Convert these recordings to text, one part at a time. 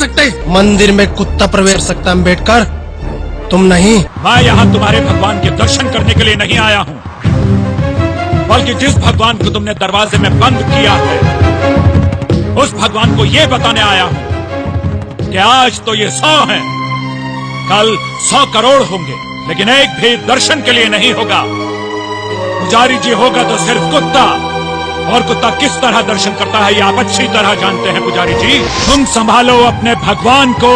सकते। मंदिर में कुत्ता प्रवेश सकता अम्बेडकर, तुम नहीं। मैं यहाँ तुम्हारे भगवान के दर्शन करने के लिए नहीं आया हूँ, बल्कि जिस भगवान को तुमने दरवाजे में बंद किया है, उस भगवान को ये बताने आया हूँ कि आज तो ये 100 हैं, कल 100 करोड़ होंगे, लेकिन एक भी दर्शन के लिए नहीं होगा। पुजारी जी होगा तो सिर्फ कुत्ता, और कुत्ता किस तरह दर्शन करता है ये आप अच्छी तरह जानते हैं। पुजारी जी, तुम संभालो अपने भगवान को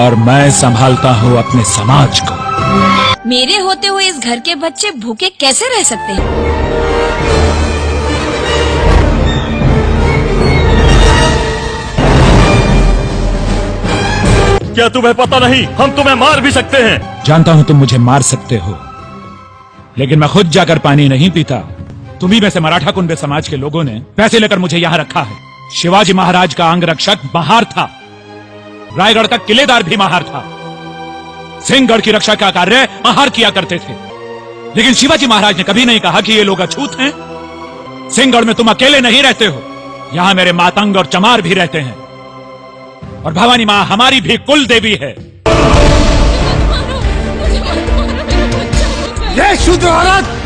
और मैं संभालता हूँ अपने समाज को। मेरे होते हुए इस घर के बच्चे भूखे कैसे रह सकते हैं? क्या तुम्हें पता नहीं, हम तुम्हें मार भी सकते हैं। जानता हूँ तुम मुझे मार सकते हो, लेकिन मैं खुद जाकर पानी नहीं पीता। तुम्ही में से मराठा कुंबे समाज के लोगों ने पैसे लेकर मुझे यहाँ रखा है। शिवाजी महाराज का अंगरक्षक महार था, रायगढ़ का किलेदार भी महार था, सिंहगढ़ की रक्षा का कार्य महार किया करते थे। लेकिन शिवाजी महाराज ने कभी नहीं कहा कि ये लोग अछूत हैं। सिंहगढ़ में तुम अकेले नहीं रहते हो, यहाँ मेरे मातंग और चमार भी रहते हैं, और भवानी माँ हमारी भी कुल देवी है। ये शूद्र औरत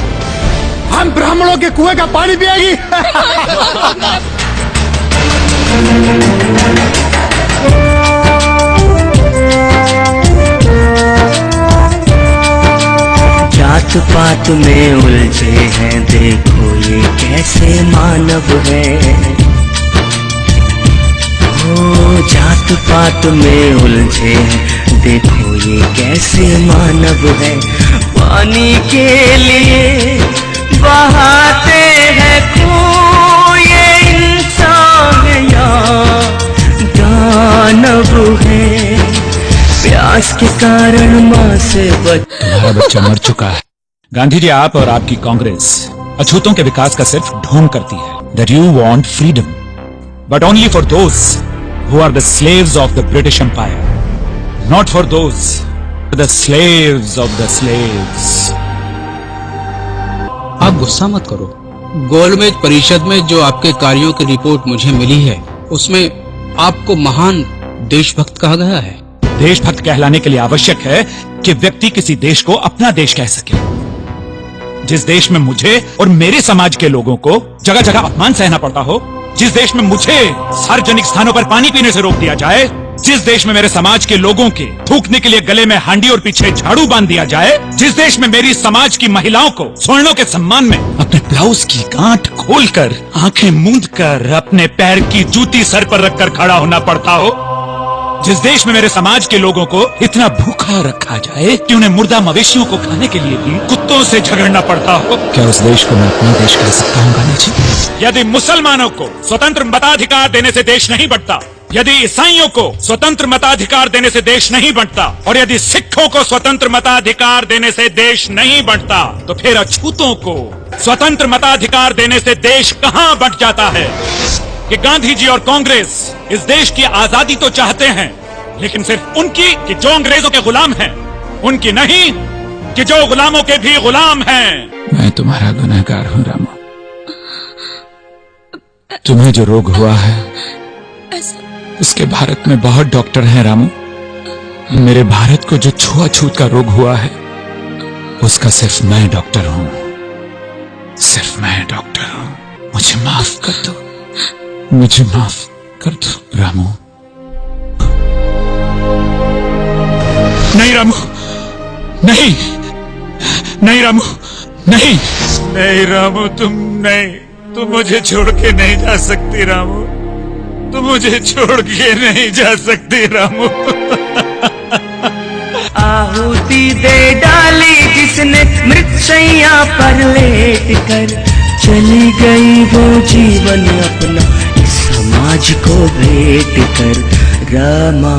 हम ब्राह्मणों के कुएं का पानी पिएगी। जात पात में उलझे हैं, देखो ये कैसे मानव है। ओ जात पात में उलझे हैं, देखो ये कैसे मानव है। पानी के लिए बहाते हैं खून, ये इंसान या दानव है। प्यास के कारण माँ से तुम्हारा बच्चा मर चुका है। गांधी जी, आप और आपकी कांग्रेस अछूतों के विकास का सिर्फ ढोंग करती है। That you want freedom, but only for those who are the slaves of the British Empire, not for those who are the slaves of the slaves. आप गुस्सा मत करो। गोलमेज परिषद में जो आपके कार्यों की रिपोर्ट मुझे मिली है, उसमें आपको महान देशभक्त कहा गया है। देशभक्त कहलाने के लिए आवश्यक है कि व्यक्ति किसी देश को अपना देश कह सके। जिस देश में मुझे और मेरे समाज के लोगों को जगह जगह अपमान सहना पड़ता हो, जिस देश में मुझे सार्वजनिक स्थानों पर पानी पीने से रोक दिया जाए, जिस देश में मेरे समाज के लोगों के थूकने के लिए गले में हांडी और पीछे झाड़ू बांध दिया जाए, जिस देश में मेरी समाज की महिलाओं को स्वर्णों के सम्मान में अपने ब्लाउज की गांठ खोलकर, आंखें मूंदकर, अपने पैर की जूती सर पर रखकर खड़ा होना पड़ता हो, जिस देश में मेरे समाज के लोगों को इतना भूखा रखा जाए कि उन्हें मुर्दा मवेशियों को खाने के लिए भी कुत्तों से झगड़ना पड़ता हो, क्या उस देश को मैं अपना देश कह सकता हूँ? गांधी जी, यदि मुसलमानों को स्वतंत्र मताधिकार देने से देश नहीं बढ़ता, यदि ईसाइयों को स्वतंत्र मताधिकार देने से देश नहीं बढ़ता, और यदि सिखों को स्वतंत्र मताधिकार देने से देश नहीं बढ़ता, तो फिर अछूतों को स्वतंत्र मताधिकार देने से देश कहाँ बंट जाता है? कि गांधी जी और कांग्रेस इस देश की आजादी तो चाहते हैं, लेकिन सिर्फ उनकी कि जो अंग्रेजों के गुलाम हैं, उनकी नहीं कि जो गुलामों के भी गुलाम हैं। मैं तुम्हारा गुनहगार हूँ रामू। तुम्हें जो रोग हुआ है उसके भारत में बहुत डॉक्टर हैं रामू। मेरे भारत को जो छुआछूत का रोग हुआ है उसका सिर्फ मैं डॉक्टर हूँ, सिर्फ मैं डॉक्टर हूँ। मुझे माफ कर दो, मुझे माफ कर दो रामू। नहीं रामू, नहीं, नहीं रामू, नहीं, नहीं रामू, तुम मुझे छोड़ के नहीं जा सकती रामू, तुम मुझे छोड़ के नहीं जा सकती रामू। आहुति दे डाली जिसने मृतशैया पर लेट कर, चली गई वो जीवन अपना समाज को भेंट कर। रमा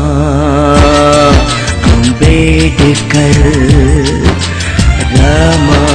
अम्बेडकर, रमा